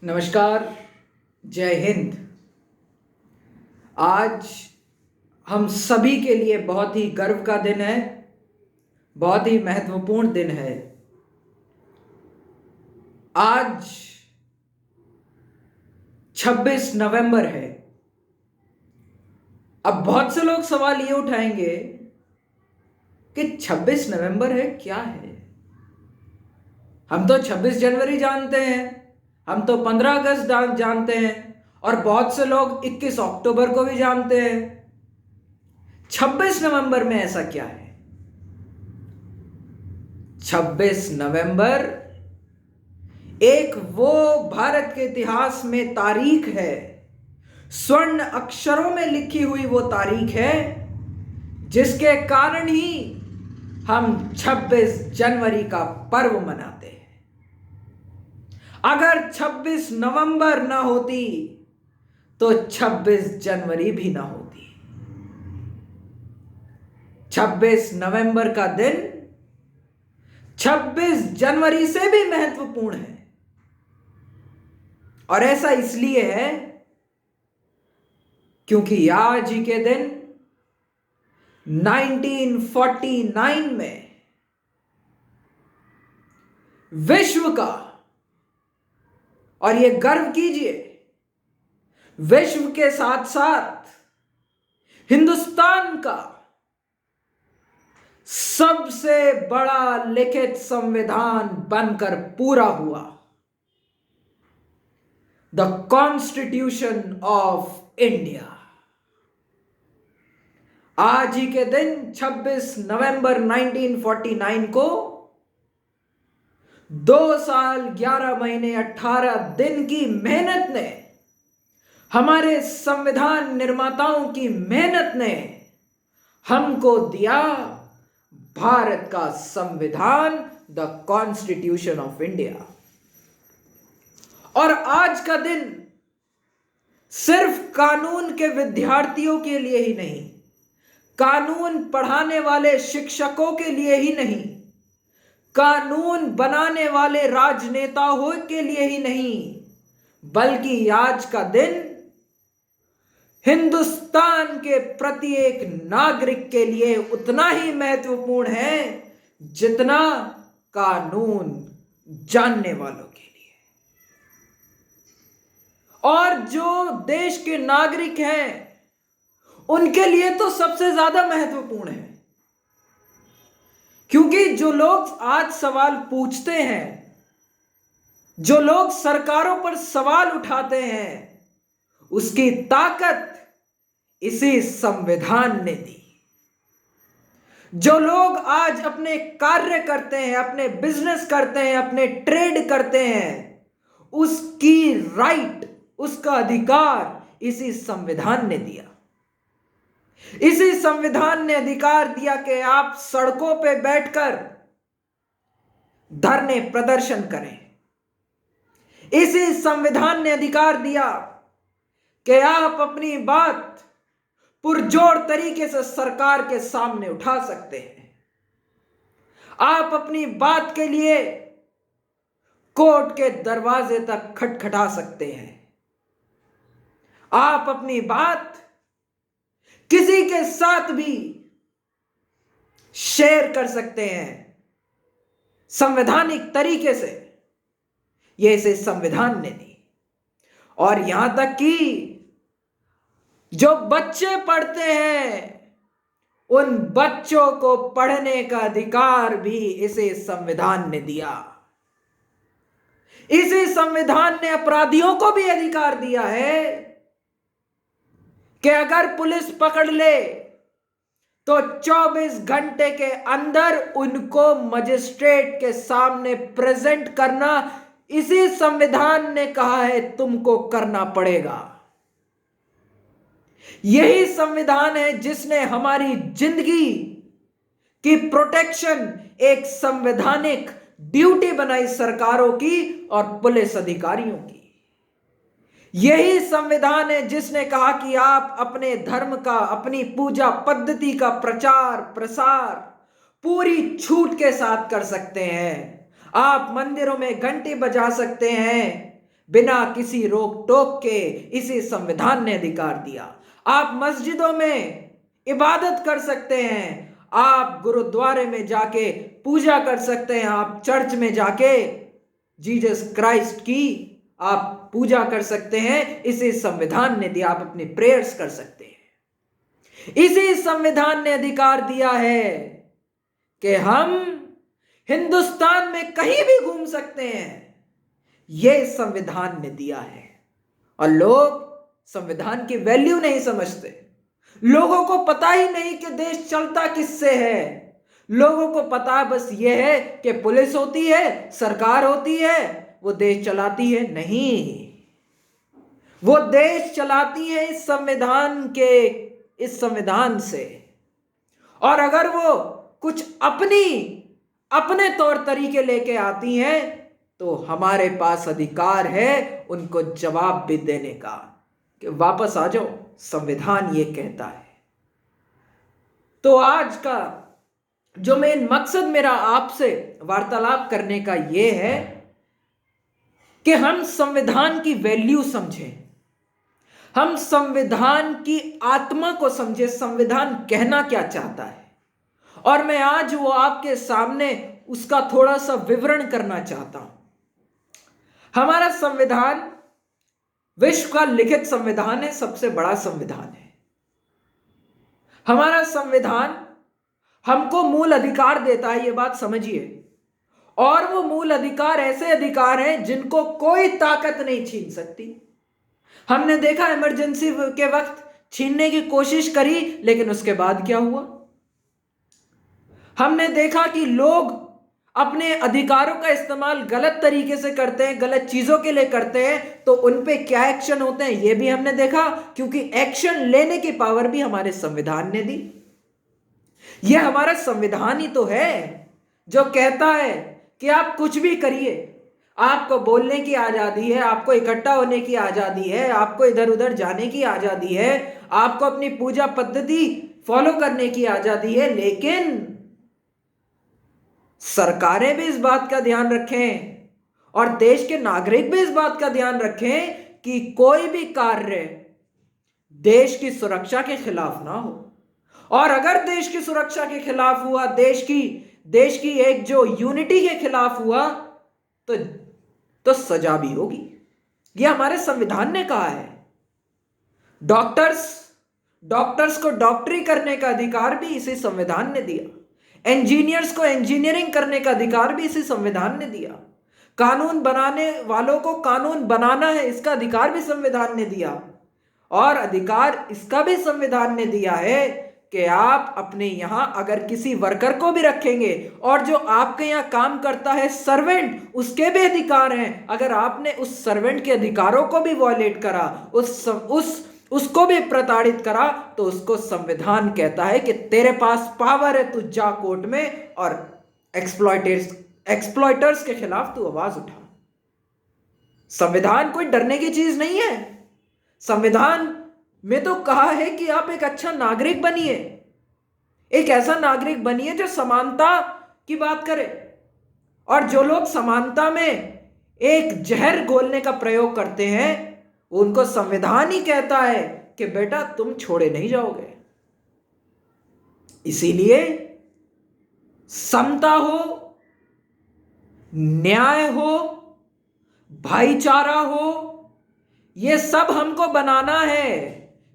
नमस्कार। जय हिंद। आज हम सभी के लिए बहुत ही गर्व का दिन है, बहुत ही महत्वपूर्ण दिन है। आज 26 नवंबर है। अब बहुत से लोग सवाल ये उठाएंगे कि 26 नवंबर है क्या है। हम तो 26 जनवरी जानते हैं, हम तो 15 अगस्त जानते हैं और बहुत से लोग 21 अक्टूबर को भी जानते हैं। 26 नवंबर में ऐसा क्या है? 26 नवंबर एक वो भारत के इतिहास में तारीख है, स्वर्ण अक्षरों में लिखी हुई वो तारीख है जिसके कारण ही हम 26 जनवरी का पर्व मनाते हैं। अगर 26 नवंबर ना होती तो 26 जनवरी भी ना होती। 26 नवंबर का दिन 26 जनवरी से भी महत्वपूर्ण है और ऐसा इसलिए है क्योंकि आज ही के दिन 1949 में विश्व का, और यह गर्व कीजिए, विश्व के साथ साथ हिंदुस्तान का सबसे बड़ा लिखित संविधान बनकर पूरा हुआ, द कॉन्स्टिट्यूशन ऑफ इंडिया। आज ही के दिन 26 नवंबर 1949 को 2 साल 11 महीने 18 दिन की मेहनत ने, हमारे संविधान निर्माताओं की मेहनत ने हमको दिया भारत का संविधान, द कॉन्स्टिट्यूशन ऑफ इंडिया। और आज का दिन सिर्फ कानून के विद्यार्थियों के लिए ही नहीं, कानून पढ़ाने वाले शिक्षकों के लिए ही नहीं, कानून बनाने वाले राजनेताओं के लिए ही नहीं, बल्कि आज का दिन हिंदुस्तान के प्रत्येक नागरिक के लिए उतना ही महत्वपूर्ण है जितना कानून जानने वालों के लिए। और जो देश के नागरिक हैं उनके लिए तो सबसे ज्यादा महत्वपूर्ण है, क्योंकि जो लोग आज सवाल पूछते हैं, जो लोग सरकारों पर सवाल उठाते हैं, उसकी ताकत इसी संविधान ने दी। जो लोग आज अपने कार्य करते हैं, अपने बिजनेस करते हैं, अपने ट्रेड करते हैं, उसकी राइट, उसका अधिकार इसी संविधान ने दिया। इसी संविधान ने अधिकार दिया कि आप सड़कों पे बैठकर धरने प्रदर्शन करें। इसी संविधान ने अधिकार दिया कि आप अपनी बात पुरजोर तरीके से सरकार के सामने उठा सकते हैं। आप अपनी बात के लिए कोर्ट के दरवाजे तक खटखटा सकते हैं। आप अपनी बात किसी के साथ भी शेयर कर सकते हैं संवैधानिक तरीके से। यह इसे संविधान ने दी। और यहां तक कि जो बच्चे पढ़ते हैं, उन बच्चों को पढ़ने का अधिकार भी इसे संविधान ने दिया। इसी संविधान ने अपराधियों को भी अधिकार दिया है कि अगर पुलिस पकड़ ले तो 24 घंटे के अंदर उनको मजिस्ट्रेट के सामने प्रेजेंट करना इसी संविधान ने कहा है तुमको करना पड़ेगा। यही संविधान है जिसने हमारी जिंदगी की प्रोटेक्शन एक संवैधानिक ड्यूटी बनाई सरकारों की और पुलिस अधिकारियों की। यही संविधान है जिसने कहा कि आप अपने धर्म का, अपनी पूजा पद्धति का प्रचार प्रसार पूरी छूट के साथ कर सकते हैं। आप मंदिरों में घंटी बजा सकते हैं, बिना किसी रोक टोक के इसी संविधान ने अधिकार दिया। आप मस्जिदों में इबादत कर सकते हैं, आप गुरुद्वारे में जाके पूजा कर सकते हैं, आप चर्च में जाके जीसस क्राइस्ट की आप पूजा कर सकते हैं। इसी संविधान ने दिया, आप अपनी प्रेयर्स कर सकते हैं। इसी संविधान ने अधिकार दिया है कि हम हिंदुस्तान में कहीं भी घूम सकते हैं, यह संविधान ने दिया है। और लोग संविधान की वैल्यू नहीं समझते। लोगों को पता ही नहीं कि देश चलता किससे है। लोगों को पता बस यह है कि पुलिस होती है, सरकार होती है, वो देश चलाती है। नहीं, वो देश चलाती है इस संविधान से। और अगर वो कुछ अपने तौर तरीके लेके आती हैं तो हमारे पास अधिकार है उनको जवाब भी देने का कि वापस आ जाओ, संविधान ये कहता है। तो आज का जो मेन मकसद मेरा आपसे वार्तालाप करने का ये है कि हम संविधान की वैल्यू समझें, हम संविधान की आत्मा को समझें, संविधान कहना क्या चाहता है। और मैं आज वो आपके सामने उसका थोड़ा सा विवरण करना चाहता हूं। हमारा संविधान विश्व का लिखित संविधान है, सबसे बड़ा संविधान है। हमारा संविधान हमको मूल अधिकार देता है, ये बात समझिए। और वो मूल अधिकार ऐसे अधिकार हैं जिनको कोई ताकत नहीं छीन सकती। हमने देखा इमरजेंसी के वक्त छीनने की कोशिश करी, लेकिन उसके बाद क्या हुआ? हमने देखा कि लोग अपने अधिकारों का इस्तेमाल गलत तरीके से करते हैं, गलत चीजों के लिए करते हैं, तो उन पे क्या एक्शन होते हैं ये भी हमने देखा, क्योंकि एक्शन लेने की पावर भी हमारे संविधान ने दी। यह हमारा संविधान ही तो है जो कहता है कि आप कुछ भी करिए, आपको बोलने की आजादी है, आपको इकट्ठा होने की आजादी है, आपको इधर उधर जाने की आजादी है, आपको अपनी पूजा पद्धति फॉलो करने की आजादी है, लेकिन सरकारें भी इस बात का ध्यान रखें और देश के नागरिक भी इस बात का ध्यान रखें कि कोई भी कार्य देश की सुरक्षा के खिलाफ ना हो। और अगर देश की सुरक्षा के खिलाफ हुआ, देश की एक जो यूनिटी के खिलाफ हुआ, तो सजा भी होगी। यह हमारे संविधान ने कहा है। डॉक्टर्स को डॉक्टरी करने का अधिकार भी इसी संविधान ने दिया। इंजीनियर्स को इंजीनियरिंग करने का अधिकार भी इसी संविधान ने दिया। कानून बनाने वालों को कानून बनाना है, इसका अधिकार भी संविधान ने दिया। और अधिकार इसका भी संविधान ने दिया है कि आप अपने यहां अगर किसी वर्कर को भी रखेंगे और जो आपके यहां काम करता है सर्वेंट, उसके भी अधिकार हैं। अगर आपने उस सर्वेंट के अधिकारों को भी वॉयलेट करा, उसको भी प्रताड़ित करा, तो उसको संविधान कहता है कि तेरे पास पावर है, तू जा कोर्ट में और एक्सप्लॉयटर्स के खिलाफ तू आवाज उठा। संविधान कोई डरने की चीज नहीं है। संविधान में तो कहा है कि आप एक अच्छा नागरिक बनिए, एक ऐसा नागरिक बनिए जो समानता की बात करे। और जो लोग समानता में एक जहर घोलने का प्रयोग करते हैं, उनको संविधान ही कहता है कि बेटा तुम छोड़े नहीं जाओगे। इसीलिए समता हो, न्याय हो, भाईचारा हो, यह सब हमको बनाना है,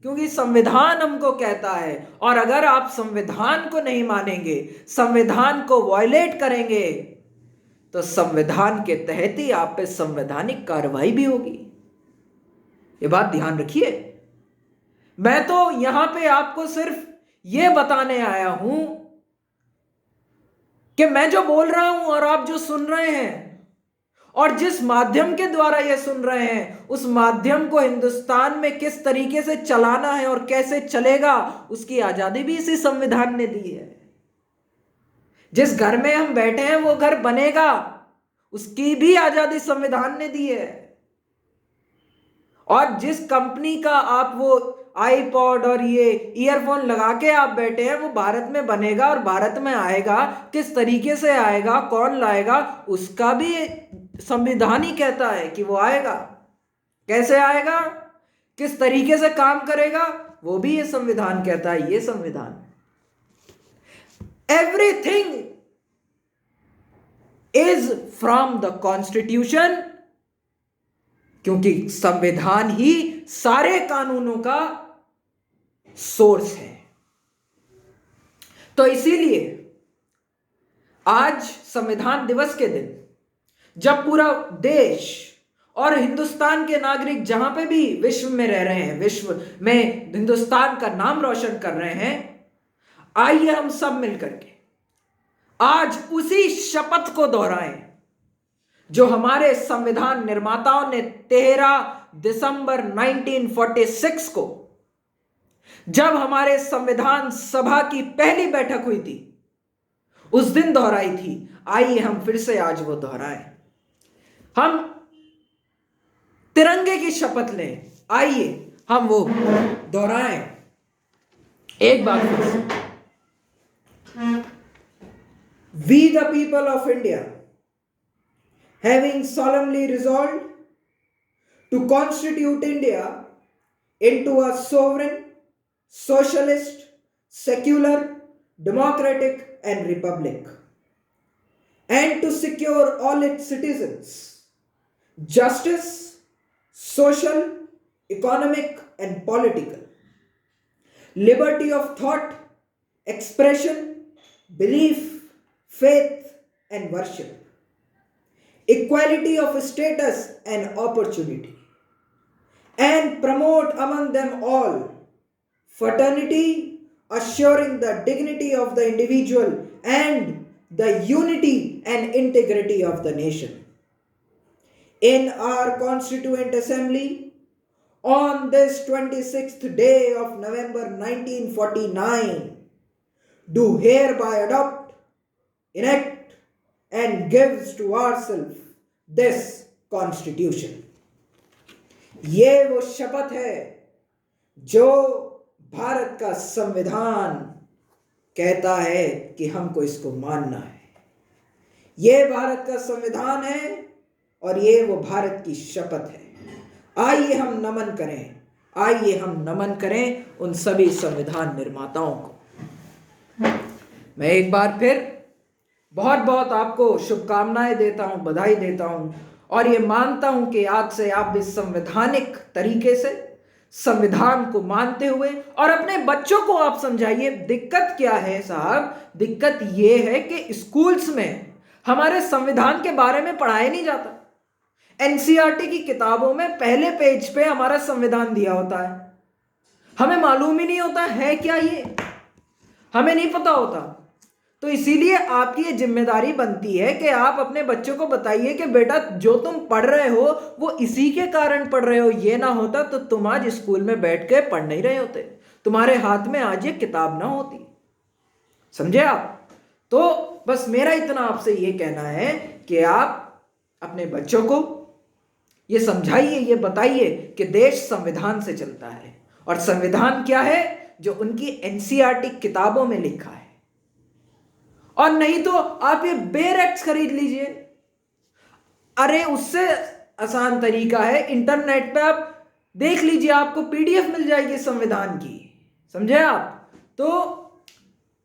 क्योंकि संविधान हमको कहता है। और अगर आप संविधान को नहीं मानेंगे, संविधान को वॉयलेट करेंगे, तो संविधान के तहत ही आप पे संवैधानिक कार्रवाई भी होगी। ये बात ध्यान रखिए। मैं तो यहां पे आपको सिर्फ यह बताने आया हूं कि मैं जो बोल रहा हूं और आप जो सुन रहे हैं और जिस माध्यम के द्वारा यह सुन रहे हैं, उस माध्यम को हिंदुस्तान में किस तरीके से चलाना है और कैसे चलेगा, उसकी आजादी भी इसी संविधान ने दी है। जिस घर में हम बैठे हैं वो घर बनेगा, उसकी भी आजादी संविधान ने दी है। और जिस कंपनी का आप वो आईपॉड और ये ईयरफोन लगा के आप बैठे हैं, वो भारत में बनेगा और भारत में आएगा। किस तरीके से आएगा, कौन लाएगा, उसका भी संविधान ही कहता है कि वो आएगा। कैसे आएगा, किस तरीके से काम करेगा, वो भी ये संविधान कहता है। ये संविधान everything is from the constitution, क्योंकि संविधान ही सारे कानूनों का सोर्स है। तो इसीलिए आज संविधान दिवस के दिन जब पूरा देश और हिंदुस्तान के नागरिक जहां पे भी विश्व में रह रहे हैं, विश्व में हिंदुस्तान का नाम रोशन कर रहे हैं, आइए हम सब मिलकर के आज उसी शपथ को दोहराएं जो हमारे संविधान निर्माताओं ने 13 दिसंबर 1946 को, जब हमारे संविधान सभा की पहली बैठक हुई थी, उस दिन दोहराई थी। आइए हम फिर से आज वो दोहराएं। हम तिरंगे की शपथ लें, आइए हम वो दोहराएं एक बार फिर से। We the people of India, having solemnly resolved to constitute India into a sovereign, socialist, secular, democratic and republic, and to secure all its citizens justice, social, economic and political, liberty of thought, expression, belief, faith and worship, equality of status and opportunity, and promote among them all fraternity, assuring the dignity of the individual and the unity and integrity of the nation. In our Constituent Assembly, on this 26th day of November 1949, do hereby adopt, enact and gives to ourselves this Constitution. ये वो शपथ है जो भारत का संविधान कहता है कि हमको इसको मानना है। ये भारत का संविधान है और ये वो भारत की शपथ है। आइए हम नमन करें, आइए हम नमन करें उन सभी संविधान निर्माताओं को। मैं एक बार फिर बहुत बहुत आपको शुभकामनाएं देता हूं, बधाई देता हूं और ये मानता हूं कि आज से आप भी संवैधानिक तरीके से संविधान को मानते हुए और अपने बच्चों को आप समझाइए। दिक्कत क्या है साहब? दिक्कत ये है कि स्कूल्स में हमारे संविधान के बारे में पढ़ाया नहीं जाता। एनसीईआरटी की किताबों में पहले पेज पे हमारा संविधान दिया होता है, हमें मालूम ही नहीं होता है क्या ये, हमें नहीं पता होता। तो इसीलिए आपकी ये जिम्मेदारी बनती है कि आप अपने बच्चों को बताइए कि बेटा जो तुम पढ़ रहे हो वो इसी के कारण पढ़ रहे हो। ये ना होता तो तुम आज स्कूल में बैठ के पढ़ नहीं रहे होते, तुम्हारे हाथ में आज ये किताब ना होती। समझे आप? तो बस मेरा इतना आपसे ये कहना है कि आप अपने बच्चों को ये समझाइए, ये बताइए कि देश संविधान से चलता है और संविधान क्या है जो उनकी एनसीईआरटी किताबों में लिखा है। और नहीं तो आप ये बेयर एक्ट्स खरीद लीजिए। अरे उससे आसान तरीका है, इंटरनेट पे आप देख लीजिए, आपको पीडीएफ मिल जाएगी संविधान की। समझे आप? तो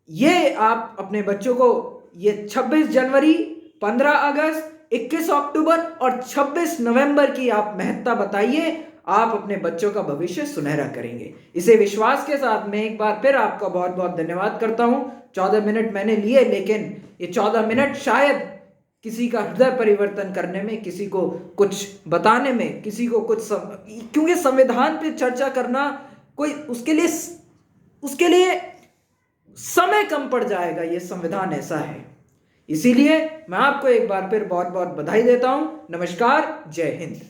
ये आप अपने बच्चों को ये 26 जनवरी, 15 अगस्त, 21 अक्टूबर और 26 नवंबर की आप महत्ता बताइए। आप अपने बच्चों का भविष्य सुनहरा करेंगे। इसे विश्वास के साथ मैं एक बार फिर आपका बहुत बहुत धन्यवाद करता हूं। 14 मिनट मैंने लिए, लेकिन ये 14 मिनट शायद किसी का हृदय परिवर्तन करने में, किसी को कुछ बताने में, किसी को कुछ क्योंकि संविधान पे चर्चा करना कोई उसके लिए समय कम पड़ जाएगा। ये संविधान ऐसा है, इसीलिए मैं आपको एक बार फिर बहुत बहुत बधाई देता हूं। नमस्कार, जय हिंद।